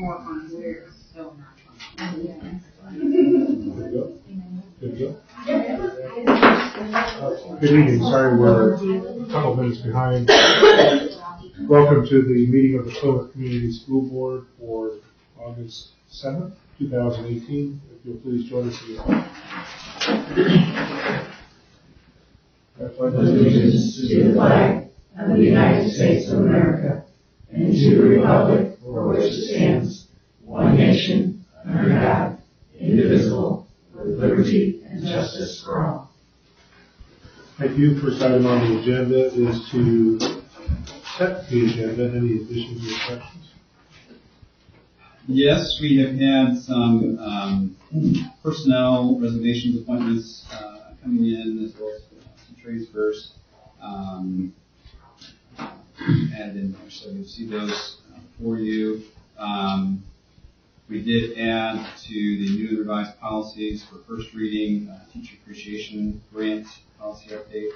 more fun. We're still not fun. Good to go. Good evening. Sorry, we're a couple minutes behind. Welcome to the meeting of the Plymouth Community School Board for August 7th, 2018. If you'll please join us in the allegiance to the flag of the United States of America and to the republic for which it stands, one nation, under God, indivisible, with liberty and justice for all. Thank you. First item on the agenda is to set the agenda. Any additions or corrections? Yes, we have had some personnel resignations, appointments coming in, as well as some transfers added in there. So you'll see those for you. We did add to the new and revised policies for first reading, teacher appreciation grant policy update,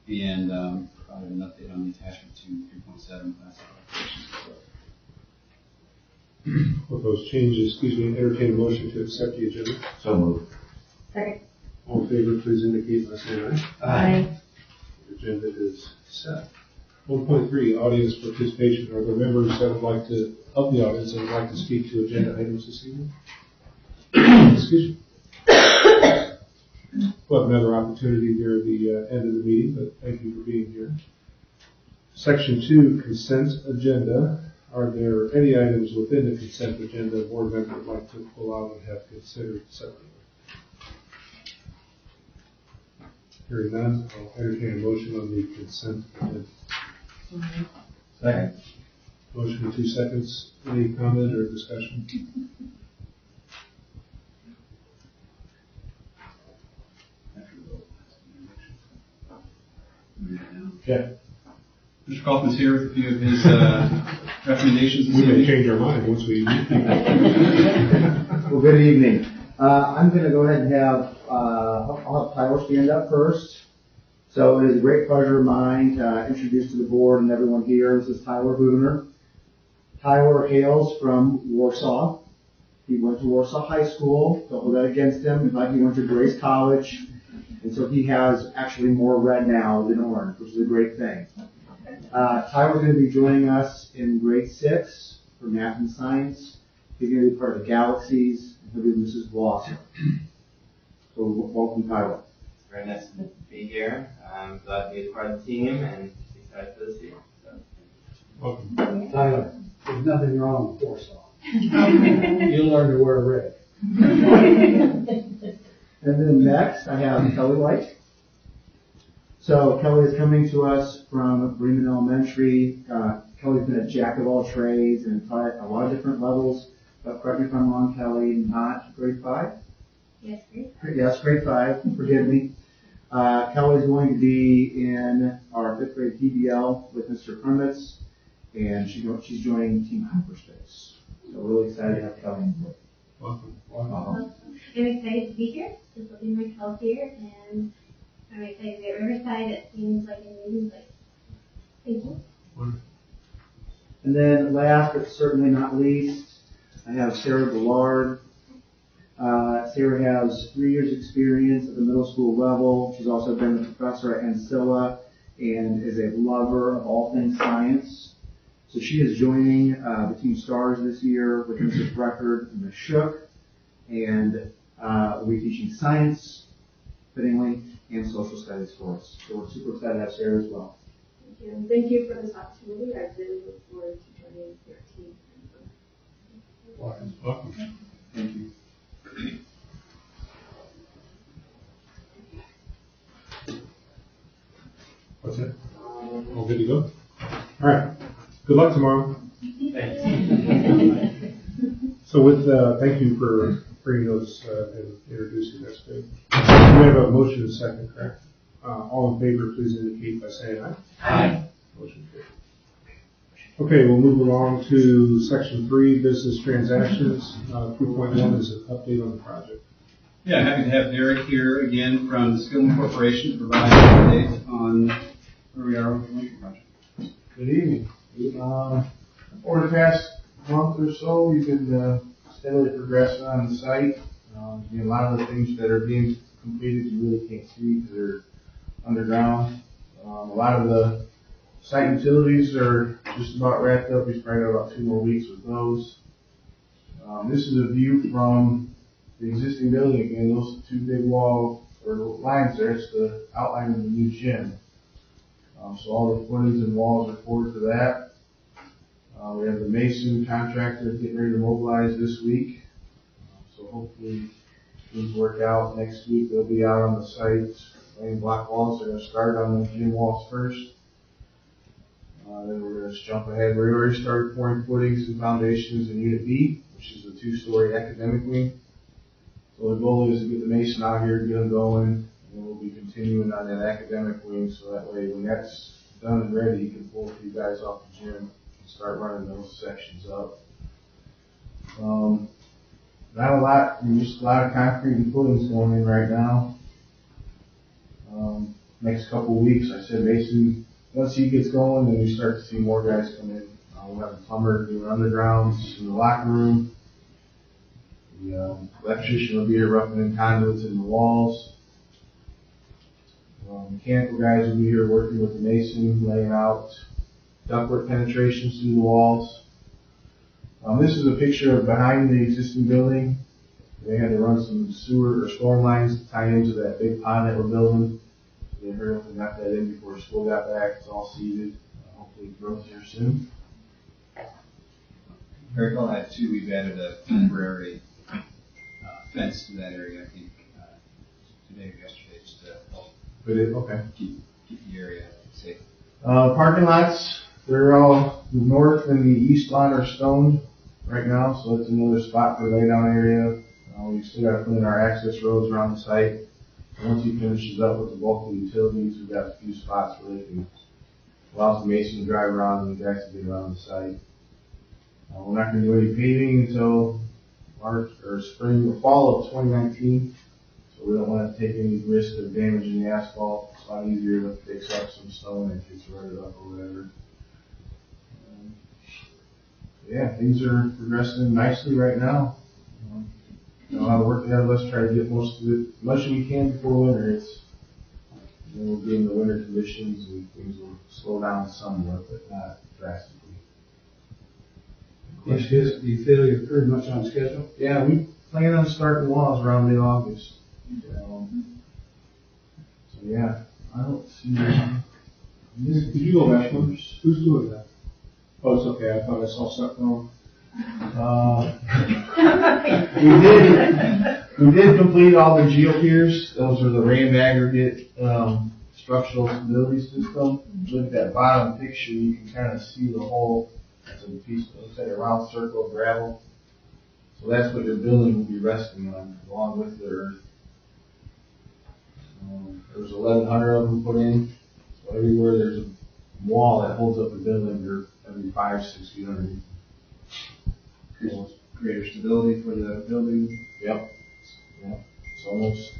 and provided an update on the attachment to 3.7 classifications as well. With those changes, entertain a motion to accept the agenda. So moved. Second. All in favor, please indicate by saying aye. Aye. The agenda is set. 1.3, audience participation. Are there members that would like to, of the audience, that would like to speak to agenda items this evening? Excuse me. We'll have another opportunity near the end of the meeting, but thank you for being here. Section 2, consent agenda. Are there any items within the consent agenda a board member would like to pull out and have considered separately? Hearing none, I'll entertain a motion on the consent agenda. Second. Motion in 2 seconds. Any comment or discussion? Yeah. Mr. Kaufman's here with a few of his recommendations. We may change our mind once we meet people. Well, good evening. I'm going to go ahead and have, I'll have Tyler stand up first. So it is a great pleasure of mine to introduce to the board and everyone here. This is Tyler Booner. Tyler hails from Warsaw. He went to Warsaw High School. Don't hold that against him, but he went to Grace College. And so he has actually more red now than orange, which is a great thing. Tyler's going to be joining us in grade 6 for math and science. He's going to be part of the Galaxies, and he'll be Mrs. Blossom. So welcome, Tyler. Very nice to be here. I'm glad to be a part of the team and excited for this year. So. Welcome. Tyler, there's nothing wrong with Warsaw. You'll learn to wear red. And then next, I have Kelly White. So Kelly is coming to us from Bremen Elementary. Kelly's been a jack of all trades and taught at a lot of different levels. But correct me if I'm wrong, Kelly, not grade 5? Yes, grade 5. Yes, grade 5. Forgive me. Kelly's going to be in our 5th grade PBL with Mr. Kermitz, and she's joining Team Hyperspace. So really excited to have Kelly. Welcome. I'm excited to be here, just living myself here, and I'm excited to be at Riverside. It seems like an amazing place. Thank you. Wonderful. And then last but certainly not least, I have Sarah Ballard. Sarah has 3 years experience at the middle school level. She's also been a professor at Ancilla and is a lover of all things science. So she is joining the Team Stars this year with Mrs. Record and Ms. Shook, and will be teaching science, fittingly, and social studies for us. So we're super excited to have Sarah as well. Thank you. And thank you for this opportunity. I really look forward to joining your team. Welcome. Thank you. What's that? All good to go? All right. Good luck tomorrow. Thanks. So thank you for bringing those and introducing us. We have a motion and second, correct? All in favor, please indicate by saying aye. Aye. Motion carried. Okay, we'll move along to section 3, business transactions. 3.1 is an update on the project. Yeah, happy to have Derek here again from the Skillman Corporation to provide an update on where we are with the Lincoln project. Good evening. Over the past month or so, we've been steadily progressing on the site. A lot of the things that are being completed you really can't see because they're underground. A lot of the site utilities are just about wrapped up. We've probably got about 2 more weeks with those. This is a view from the existing building again. Those 2 big wall or lines there, it's the outline of the new gym. So all the footings and walls are forward to that. We have the mason contractor getting ready to mobilize this week. So hopefully things work out. Next week they'll be out on the site laying block walls. They're going to start on the gym walls first. Then we're going to just jump ahead. We already started pouring footings and foundations in Unit B, which is a 2-story academic wing. So the goal is to get the mason out here, get them going, and we'll be continuing on that academic wing so that way when that's done and ready, you can pull a few guys off the gym and start running those sections up. Not a lot, just a lot of concrete and footings going in right now. Next couple of weeks, I said mason, once he gets going, then we start to see more guys come in. We'll have a plumber doing undergrounds in the locker room. The electrician will be here roughing in conduits in the walls. Mechanical guys will be here working with the mason, laying out ductwork penetrations through the walls. This is a picture of behind the existing building. They had to run some sewer or storm lines to tie into that big pond that we're building. They hurried up and got that in before school got back. It's all seeded. Hopefully it grows here soon. Eric, I had 2. We've added a temporary fence to that area, I think, today or yesterday, just to help keep the area safe. Parking lots, they're all the north and the east line are stoned right now, so that's another spot for laydown area. We've still got to put in our access roads around the site. Once he finishes up with the bulk of the utilities, we've got a few spots where they can allow the mason to drive around and the guys to get around the site. We're not going to do any paving until March or spring or fall of 2019, so we don't want to take any risk of damaging the asphalt. It's a lot easier to fix up some stone if it's rutted up or whatever. Yeah, things are progressing nicely right now. A lot of work ahead of us, try to get most of it, as much as we can before winter. It's, we'll be in the winter conditions and things will slow down somewhat, but not drastically. Do you feel you're pretty much on schedule? Yeah, we plan on starting walls around mid-August. So yeah, I don't see. Did you go back one? Who's doing that? Oh, it's okay. I thought I saw something wrong. We did complete all the geopiers. Those are the rammed aggregate structural stability system. Look at that bottom picture, you can kind of see the whole. It's a piece. It looks like a round circle of gravel. So that's what your building will be resting on, along with the earth. There's 1,100 of them put in. So everywhere there's a wall that holds up the building, they're every 5-6 feet underneath. Greater stability for the building. Yep. It's almost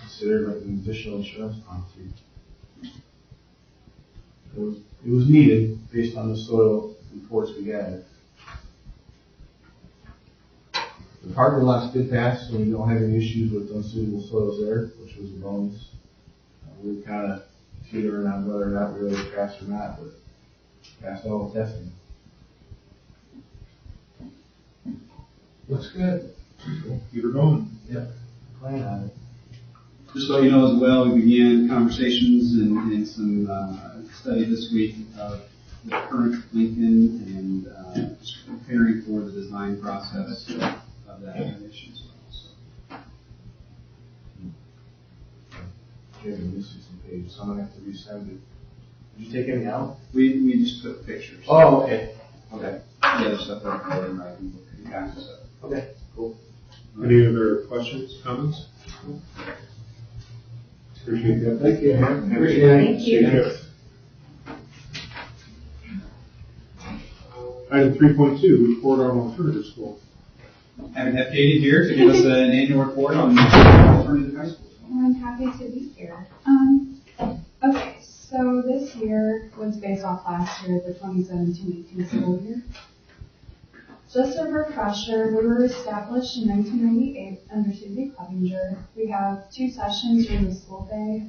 considered like an additional insurance policy. It was needed based on the soil reports we had. The parking lots did pass, so we don't have any issues with unsuitable soils there, which was a bonus. We were kind of teetering on whether or not we really passed or not, but passed all the testing. Looks good. You were going. Yeah. Plan on it. Just so you know as well, we began conversations and some study this week of the current Lincoln and just preparing for the design process of that renovation as well. Jim, this is some pages, so I'm gonna have to resend it. Did you take any out? We just took pictures. Oh, okay. Okay. The other stuff that I can kinds of stuff. Okay, cool. Any other questions, comments? Appreciate that. Thank you. Thank you. Item 3.2, report on alternative school. Having have Katie here to give us an annual report on alternative high schools. I'm happy to be here. Okay, So this year was based off last year, the 2017-18 school year. Just a refresher, we were established in 1998 under Susie Clevenger. We have 2 sessions during the school day.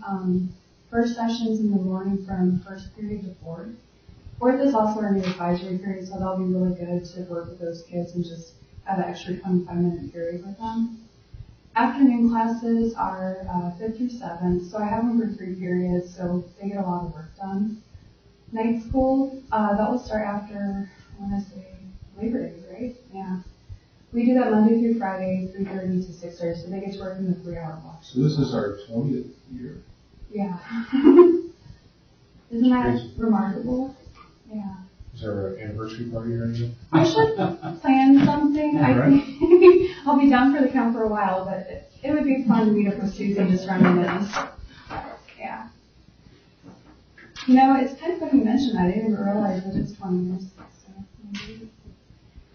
First session's in the morning from first period to fourth. Fourth is also our new advisory period, so that'll be really good to work with those kids and just have an extra 25-minute period with them. Afternoon classes are 5th through 7th, so I have them for 3 periods, so they get a lot of work done. Night school, that will start after, I want to say, Labor Day, right? Yeah. We do that Monday through Friday, 3:30 to 6:30, so they get to work in the 3-hour block. So this is our 20th year. Yeah. Isn't that remarkable? Yeah. Is there an anniversary party or anything? I should plan something. I think I'll be down for the count for a while, but it would be fun to meet up with Susie and just reminisce. Yeah. You know, it's kind of funny you mentioned that. I didn't even realize that it's 20 years.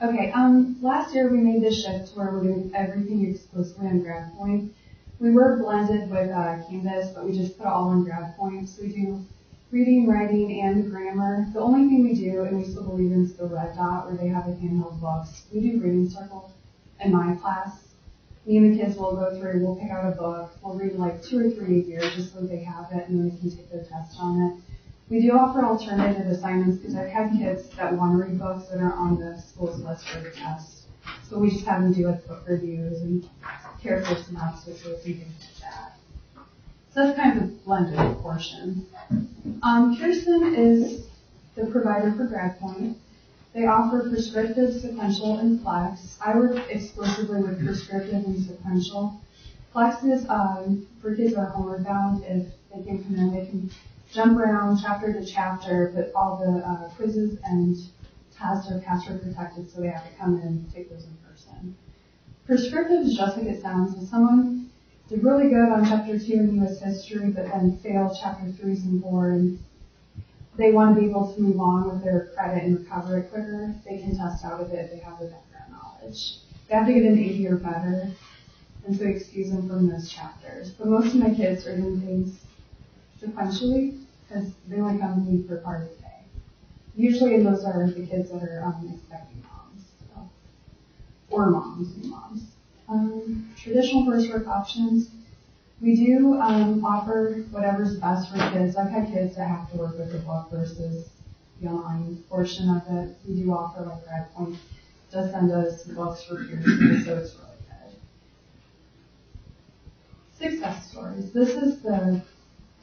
Okay, last year we made this shift where we're doing everything exclusively on grad point. We were blended with Canvas, but we just put it all on grad point. So we do reading, writing, and grammar. The only thing we do, and we still believe in, is the red dot where they have the handheld books. We do reading circle in my class. Me and the kids will go through, we'll pick out a book, we'll read like 2 or 3 a year just so they have it and then they can take their test on it. We do offer alternative assignments because I've had kids that want to read books that aren't on the school's list for the test. So we just have them do like book reviews and character synopsis and things like that. So that's kind of the blended portion. Kirsten is the provider for GradPoint. They offer prescriptive, sequential, and flex. I work exclusively with prescriptive and sequential. Flex is for kids that are homeward bound. If they can come in, they can jump around chapter to chapter, but all the quizzes and tests are password protected, so they have to come in and take those in person. Prescriptive is just like it sounds. If someone did really good on chapter 2 in U.S. history, but then failed chapter 3s and 4, and they want to be able to move on with their credit and recover it quicker, they can test out of it if they have the background knowledge. They have to get an 80 or better, and so excuse them from those chapters. But most of my kids are doing things sequentially, because they only come to me for part of the day. Usually those are the kids that are expecting moms, so, or moms and moms. Traditional coursework options. We do offer whatever's best for kids. I've had kids that have to work with the book versus the online portion of it. We do offer like GradPoint does send us books for peers, so it's really good. Success stories. This is the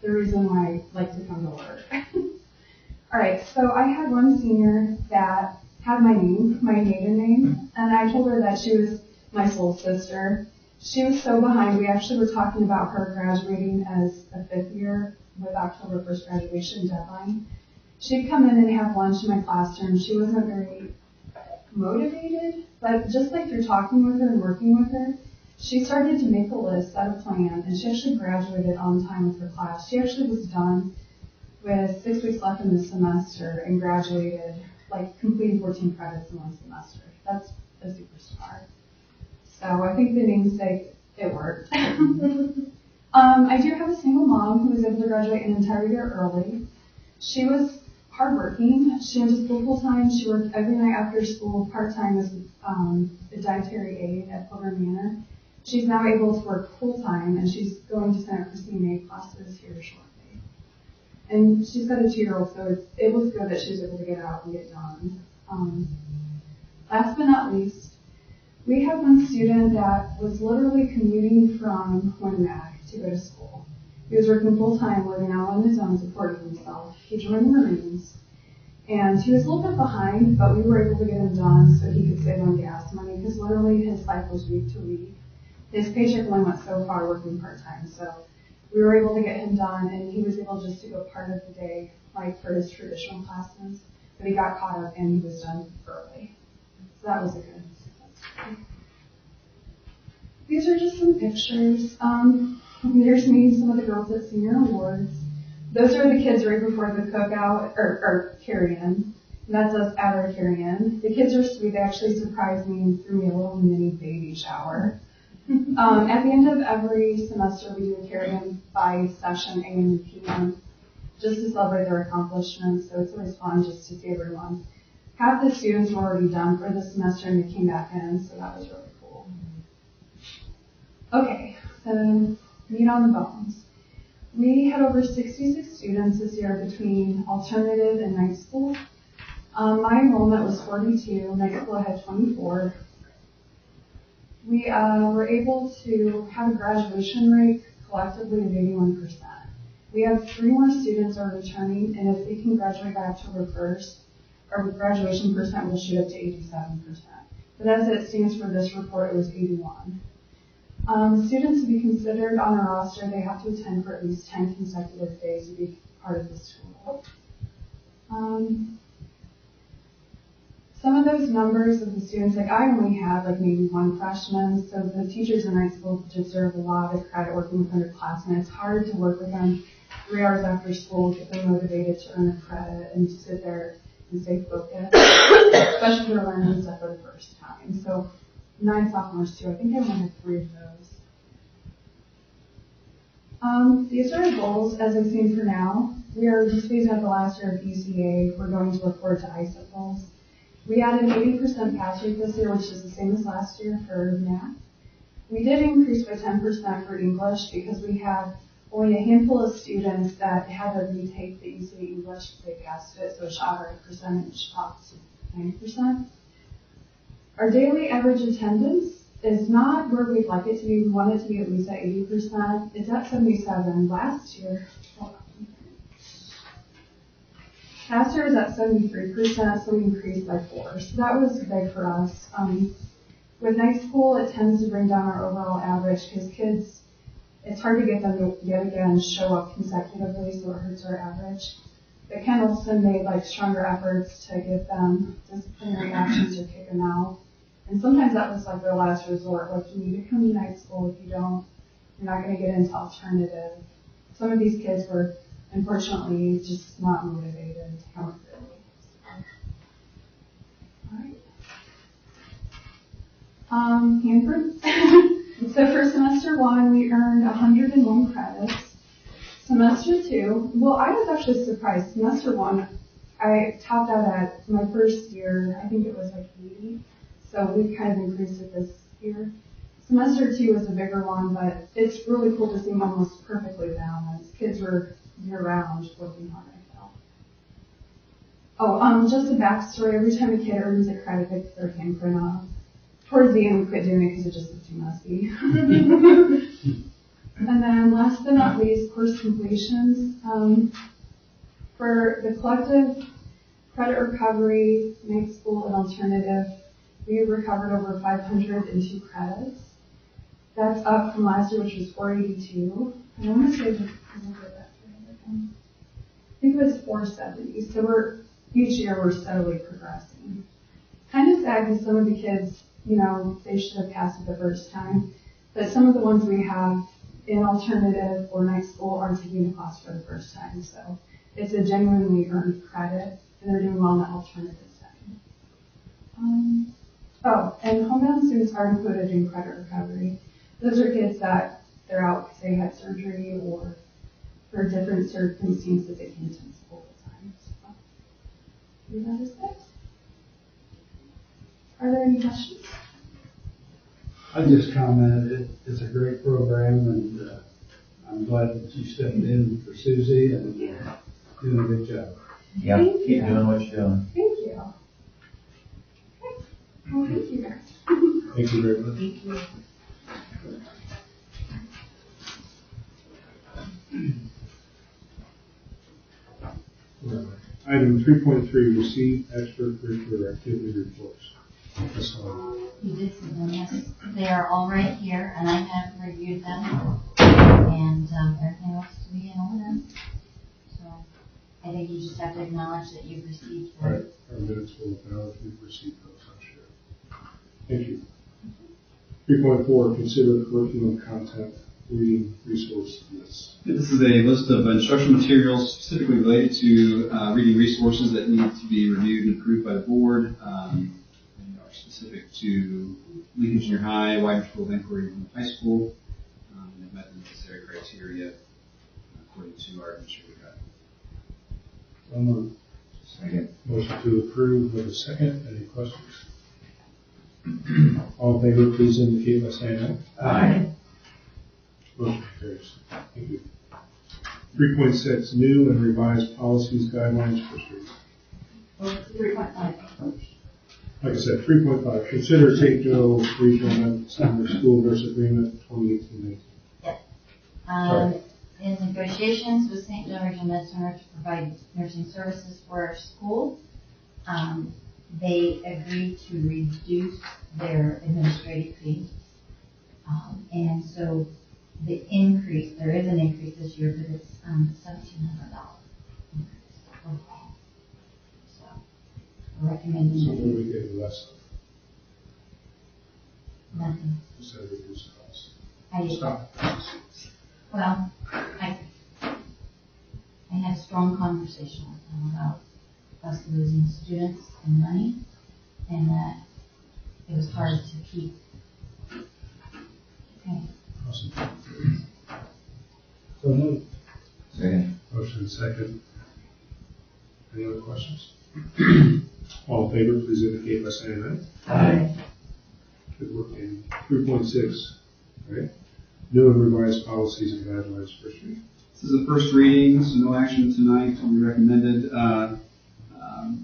reason why I like to come to work. All right, so I had one senior that had my name, my maiden name, and I told her that she was my soul sister. She was so behind. We actually were talking about her graduating as a 5th year with October 1st graduation deadline. She'd come in and have lunch in my classroom. She wasn't very motivated, but just like through talking with her and working with her, she started to make a list, set a plan, and she actually graduated on time with her class. She actually was done with 6 weeks left in the semester and graduated, like completing 14 credits in 1 semester. That's a superstar. So I think the namesake, it worked. I do have a single mom who was able to graduate an entire year early. She was hardworking. She went to school full-time. She worked every night after school part-time as a dietary aide at Pilgrim Manor. She's now able to work full-time, and she's going to sign up for CNA classes here shortly. And she's got a 2-year-old, so it was good that she was able to get out and get done. Last but not least, we had one student that was literally commuting from Winnemac to go to school. He was working full-time, living out on his own, supporting himself. He joined the Marines, and he was a little bit behind, but we were able to get him done so he could save on gas money, because literally his life was week to week. His paycheck only went so far working part-time, so we were able to get him done, and he was able just to go part of the day, like for his traditional classes, but he got caught up and he was done early. So that was a good success. These are just some pictures. There's me, some of the girls at Senior Awards. Those are the kids right before the cookout, or carry-in. That's us at our carry-in. The kids are sweet. They actually surprised me and threw me a little mini baby shower. At the end of every semester, we do a carry-in by session, AM and PM. just to celebrate their accomplishments. So it's always fun just to see everyone. Half the students were already done for the semester and they came back in, so that was really cool. Okay, so meat on the bones. We had over 66 students this year between alternative and night school. My enrollment was 42, night school had 24. We were able to have a graduation rate collectively of 81%. We have 3 more students are returning, and if they can graduate by October 1st, our graduation percent will shoot up to 87%. But as it stands for this report, it was 81. Students to be considered on our roster, they have to attend for at least 10 consecutive days to be part of the school. Some of those numbers of the students, like I only had like maybe 1 freshman, so the teachers in high school deserve a lot of credit working with underclassmen. It's hard to work with them 3 hours after school, get them motivated to earn a credit and to sit there and stay focused, especially if they're learning stuff for the first time. So 9 sophomores too, I think I only had 3 of those. These are our goals as I've seen for now. We are just phasing out the last year of ECA. We're going to look forward to ISO goals. We had an 80% pass rate this year, which is the same as last year for math. We did increase by 10% for English because we had only a handful of students that had to retake the ECA English because they passed it, so it shot our percentage up to 90%. Our daily average attendance is not where we'd like it to be. We want it to be at least at 80%. It's at 77 last year. Last year was at 73%, so we increased by 4. So that was big for us. With night school, it tends to bring down our overall average because kids, it's hard to get them to yet again show up consecutively, so it hurts our average. But Ken Olson made like stronger efforts to give them disciplinary actions or kick them out. And sometimes that was like their last resort. Like, you need to come to night school. If you don't, you're not going to get into alternative. Some of these kids were, unfortunately, just not motivated to come up there. All right. Handprints. So for semester 1, we earned 101 credits. Semester 2, well, I was actually surprised. Semester 1, I topped out at my first year, I think it was like 80. So we kind of increased it this year. Semester 2 was a bigger one, but it's really cool to see them almost perfectly balanced. Kids were year-round working hard, I felt. Oh, just a backstory. Every time a kid earns a credit, they put their handprint on. Towards the end, we quit doing it because it just was too messy. And then last but not least, course completions. For the collective credit recovery, night school, and alternative, we recovered over 502 credits. That's up from last year, which was 482. I want to say, I think it was 470. So each year we're steadily progressing. Kind of sad because some of the kids, they should have passed it the first time. But some of the ones we have in alternative or night school are taking the class for the first time. So it's a genuinely earned credit, and they're doing well in the alternative setting. And homebound students are included in credit recovery. Those are kids that they're out because they had surgery or for different circumstances they came to school at the time. So that is it. Are there any questions? I just commented it's a great program, and I'm glad that you stepped in for Susie and doing a good job. Yeah, keep doing what you're doing. Thank you. Okay. Well, thank you guys. Thank you very much. Thank you. Item 3.3, receive extracurricular activity reports. Ms. Hall. You did see them, yes. They are all right here, and I have reviewed them, and everything looks to be in order. So I think you just have to acknowledge that you've received them. Right, our minutes will acknowledge we've received those, I'm sure. Thank you. 3.4, consider curriculum content reading resource lists. This is a list of instructional materials specifically related to reading resources that need to be reviewed and approved by the board. They are specific to Lincoln Junior High, wider field of inquiry from high school, and have met the necessary criteria according to our administrative guide. So moved. Second. Motion to approve with a second. Any questions? All in favor, please indicate by saying aye. Aye. Motion carries. Thank you. 3.6, new and revised policies, guidelines for students. 3.5. Like I said, 3.5, consider St. Joe Regional Medical Center School Nurse Agreement 2018-19. Sorry. In negotiations with St. Joe Regional Med Center to provide nursing services for our school, they agreed to reduce their administrative fees. And so the increase, there is an increase this year, but it's $1,700 increase overall. So we're recommending So what do we get less of? nothing. Instead of reduced costs. Well, I had a strong conversation with them about us losing students and money, and that it was hard to keep. Okay. Awesome. So moved. Second. Motion second. Any other questions? All in favor, please indicate by saying aye. Aye. Good work, Amy. 3.6, right? New and revised policies and guidelines for students. This is the first reading, so no action tonight will be recommended.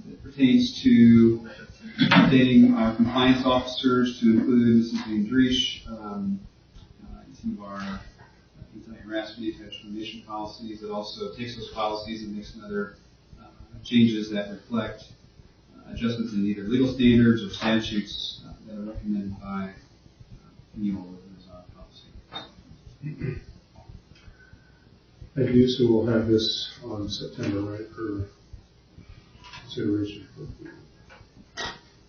It pertains to updating our compliance officers to include Mrs. Van Driesch, some of our anti-harassment, anti-discrimination policies. It also takes those policies and makes some other changes that reflect adjustments in either legal standards or statutes that are recommended by anyone within this policy. Thank you. So we'll have this on September, right, for consideration.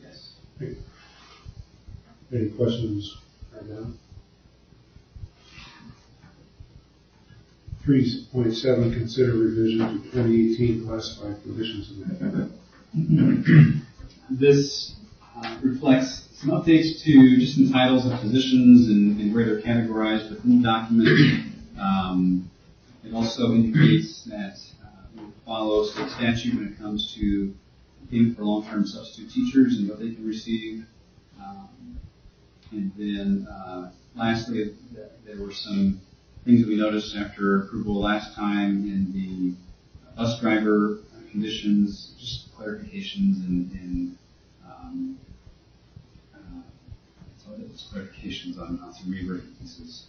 Yes. Thank you. Any questions right now? 3.7, consider revision to 2018 classified positions amendment. This reflects some updates to just the titles of positions and where they're categorized within the document. It also indicates that we follow state statute when it comes to payment for long-term substitute teachers and what they can receive. And then lastly, there were some things that we noticed after approval last time in the bus driver conditions, just clarifications and clarifications on some rewritten pieces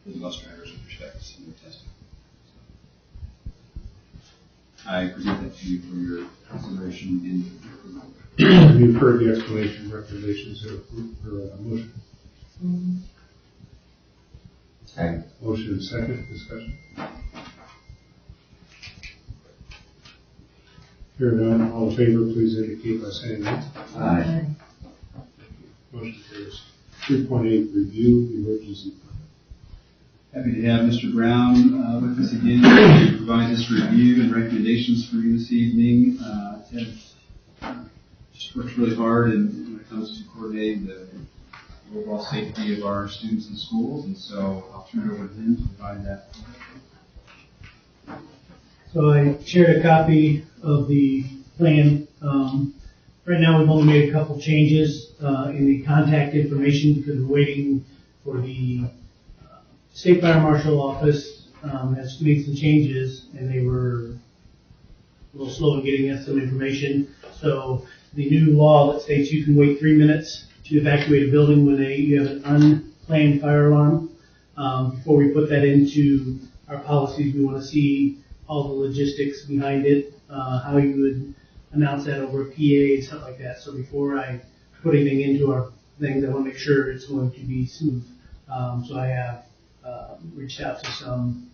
for the bus drivers with respect to senior testing. So, I present that to you for your consideration and approval. You've heard the explanation, recommendations, or motion. Second. Motion and second, discussion. Hearing none, all in favor, please indicate by saying aye. Aye. Motion carries. 3.8, review emergency. Happy to have Mr. Brown with us again to provide this review and recommendations for you this evening. Ted just works really hard when it comes to coordinating the overall safety of our students in schools, and so I'll turn it over to him to provide that. So I shared a copy of the plan. Right now, we've only made a couple changes in the contact information because we're waiting for the State Fire Marshal Office has made some changes, and they were a little slow in getting us some information. So the new law that states you can wait 3 minutes to evacuate a building when you have an unplanned fire alarm. Before we put that into our policies, we want to see all the logistics behind it, how you would announce that over a PA and stuff like that. So before I put anything into our things, I want to make sure it's going to be smooth. So I have reached out to some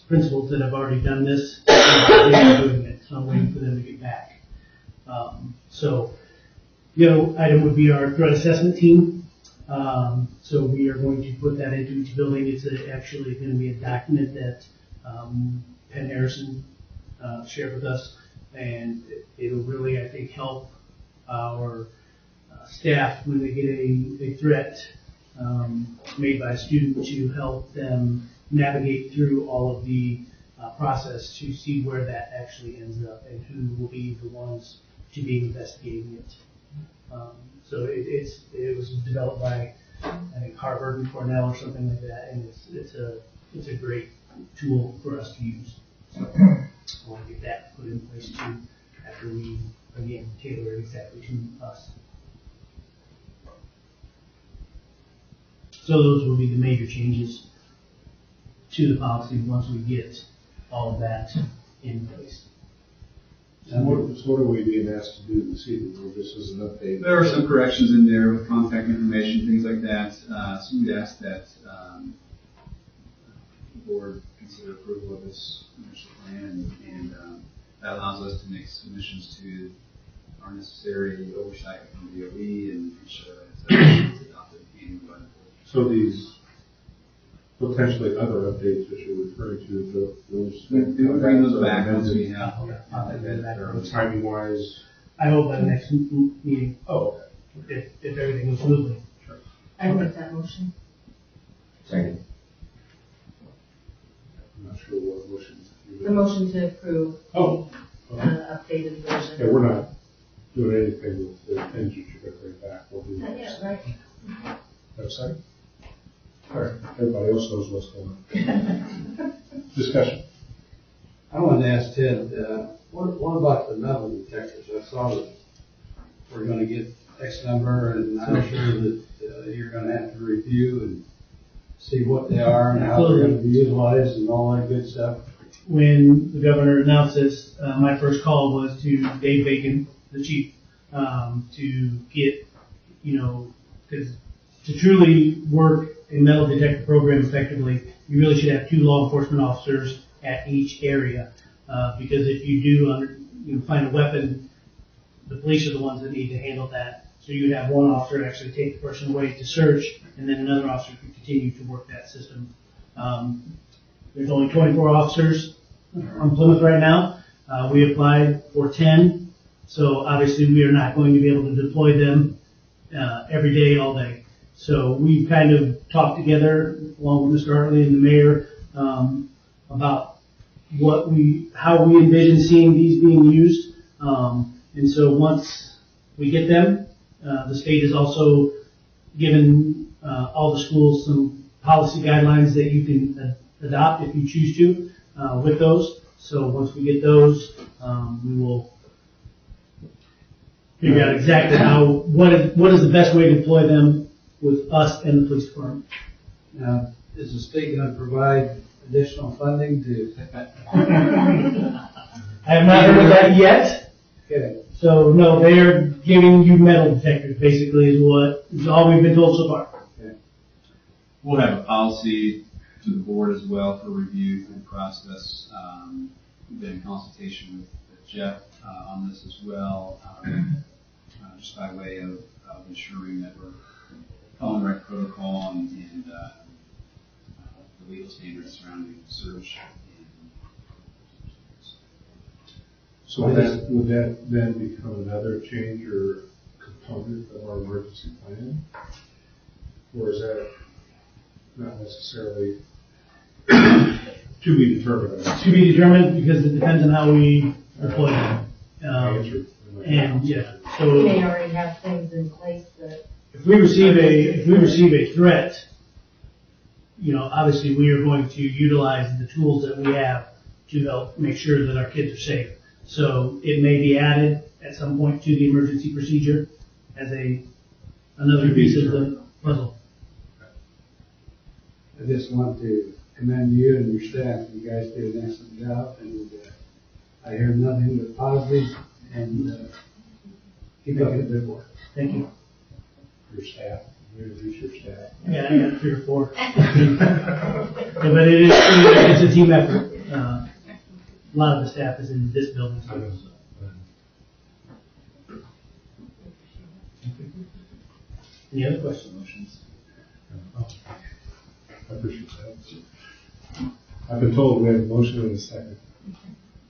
principals that have already done this. They're doing it, so I'm waiting for them to get back. So the other item would be our threat assessment team. So we are going to put that into each building. It's actually going to be a document that Penn Harrison shared with us, and it'll really, I think, help our staff when they get a threat made by a student to help them navigate through all of the process to see where that actually ends up and who will be the ones to be investigating it. So it was developed by, I think, Harvard and Cornell or something like that, and it's a great tool for us to use. So I want to get that put in place too, after we, again, tailor it exactly to us. So those will be the major changes to the policy once we get all of that in place. And what are we being asked to do this evening? Or this is an update? There are some corrections in there with contact information, things like that. So we'd ask that the board consider approval of this initial plan, and that allows us to make submissions to our necessary oversight from the DOE and ensure that it's adopted annually by the board. So these potentially other updates that you're referring to, those. We'll bring those back once we have timing wise. I hope by the next meeting, Oh, if everything goes smoothly. I make that motion. Second. I'm not sure what motions. The motion to approve Oh. the updated version. Yeah, we're not doing anything with the things that you're going to bring back. We'll do Not that. yet, right? Website? All right, everybody else knows what's going on. Discussion. I wanted to ask Ted, what about the metal detectors? I saw that we're gonna get X number, and I'm sure that you're gonna have to review and see what they are and how they're gonna be utilized and all that good stuff. When the governor announced this, my first call was to Dave Bacon, the chief, to get, because to truly work a metal detector program effectively, you really should have 2 law enforcement officers at each area. Because if you do find a weapon, the police are the ones that need to handle that. So you would have one officer actually take the person away to search, and then another officer could continue to work that system. There's only 24 officers on Plymouth right now. We applied for 10, so obviously we are not going to be able to deploy them every day, all day. So we've kind of talked together, along with Mr. Hartley and the mayor, about how we envision seeing these being used. And so once we get them, the state has also given all the schools some policy guidelines that you can adopt if you choose to with those. So once we get those, we will figure out exactly what is the best way to deploy them with us and the police department. Now, is the state gonna provide additional funding to? I have not heard of that yet. Okay. So no, they are giving you metal detectors, basically, is all we've been told so far. Okay. We'll have a policy to the board as well for review and process. We've been in consultation with Jeff on this as well, just by way of ensuring that we're following the right protocol and the legal standards surrounding search. So would that then become another change or component of our emergency plan? Or is that not necessarily to be determined? To be determined, because it depends on how we deploy them. And yeah, so They already have things in place that. if we receive a threat, obviously we are going to utilize the tools that we have to help make sure that our kids are safe. So it may be added at some point to the emergency procedure as another piece of the puzzle. I just want to commend you and your staff. You guys did an excellent job, and I hear nothing but positive, and keep up the good work. Thank you. Your staff, introduce your staff. Yeah, I got 3 or 4. Yeah, but it's a team effort. A lot of the staff is in this building. So. Any other questions? I appreciate that. I've been told we have a motion and a second.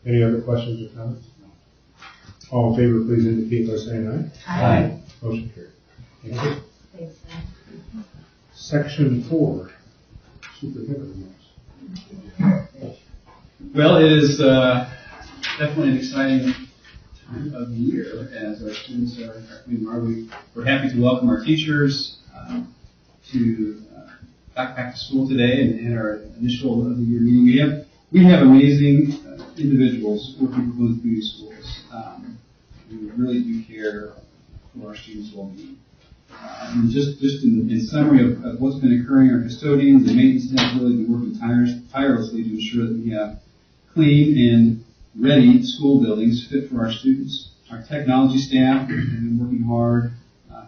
Any other questions or comments? All in favor, please indicate by saying aye. Aye. Motion carried. Thank you. Thanks, Sam. Section 4, superintendent remarks. Well, it is definitely an exciting time of the year as our students are coming our way. We're happy to welcome our teachers to back to school today and our initial of the year meeting. We have amazing individuals working for Boone Community Schools. We really do care for our students' well-being. And just in summary of what's been occurring, our custodians and maintenance staff really been working tirelessly to ensure that we have clean and ready school buildings fit for our students. Our technology staff have been working hard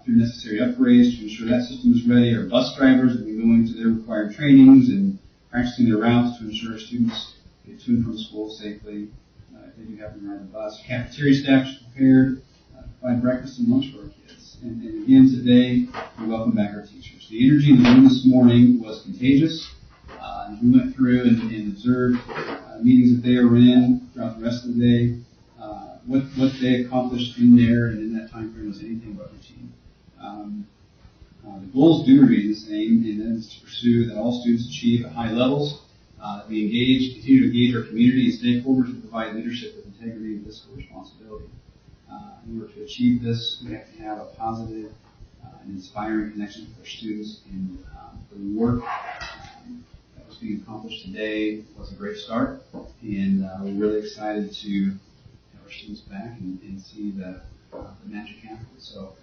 through necessary upgrades to ensure that system is ready. Our bus drivers have been going to their required trainings and practicing their routes to ensure our students get to and from school safely if they do happen to ride the bus. Cafeteria staff is prepared to provide breakfast and lunch for our kids. And again, today, we welcome back our teachers. The energy in the room this morning was contagious. We went through and observed meetings that they were in throughout the rest of the day. What they accomplished in there and in that time frame was anything but routine. The goals do remain the same, and that is to pursue that all students achieve at high levels. We continue to engage our community and stakeholders and provide leadership with integrity and fiscal responsibility. In order to achieve this, we have to have a positive and inspiring connection with our students, and the work that was being accomplished today was a great start, and we're really excited to have our students back and see the magic happen. So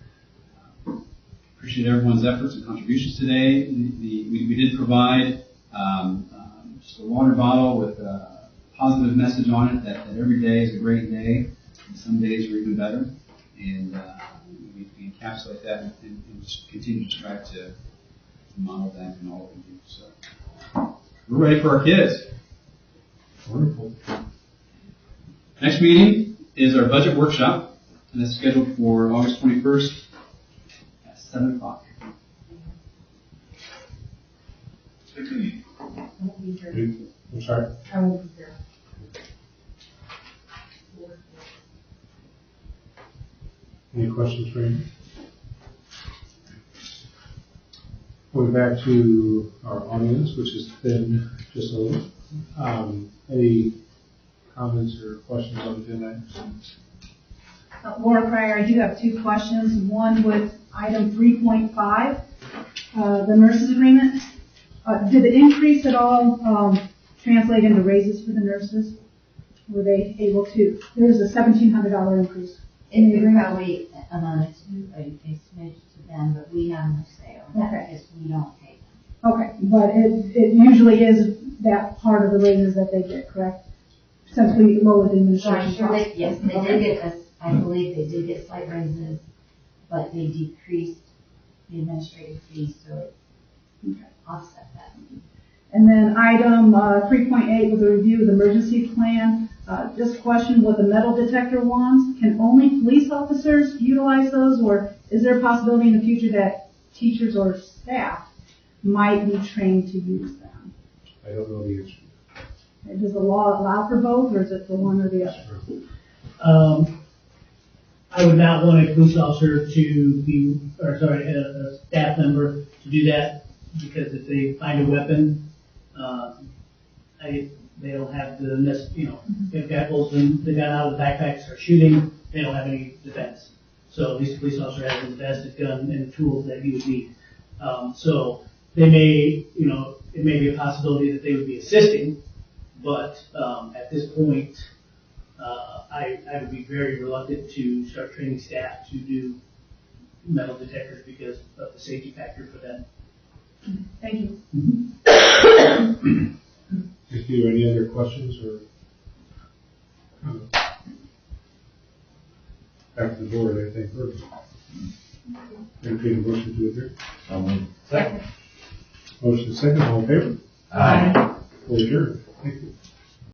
appreciate everyone's efforts and contributions today. We did provide just a water bottle with a positive message on it that every day is a great day, and some days are even better. And we encapsulate that and just continue to strive to model that in all that we do. So we're ready for our kids. Wonderful. Next meeting is our budget workshop, and that's scheduled for August 21st at 7 o'clock. I'm sorry? I won't be here. Any questions for you? Going back to our audience, which has been just a little. Any comments or questions on the agenda items? Laura Pryor, I do have two questions. One with item 3.5, the nurses agreement. Did the increase at all translate into raises for the nurses? Were they able to? There was a $1,700 increase. It probably amounted to a smidge to them, but we have no say on that because we don't pay them. Okay, but it usually is that part of the raises that they get, correct? Since we lowered the administration cost. Yes, they did get us, I believe they did get slight raises, but they decreased the administrative fees, so it offset that. And then item 3.8 was a review of the emergency plan. Just question what the metal detector wands. Can only police officers utilize those, or is there a possibility in the future that teachers or staff might be trained to use them? I don't know the answer. Does the law allow for both, or is it for one or the other? I would not want a police officer to be, a staff member to do that, because if they find a weapon, they don't have the, if that person, they got out of the backpack and start shooting, they don't have any defense. So at least the police officer has the best gun and the tools that he would need. So they may, it may be a possibility that they would be assisting, but at this point, I would be very reluctant to start training staff to do metal detectors because of the safety factor for them. Thank you. Mm-hmm. Thank you. Any other questions or comments? Back to the board, I think. Entertain a motion to adjourn. Second. Motion second, all in favor? Aye. We'll adjourn. Thank you.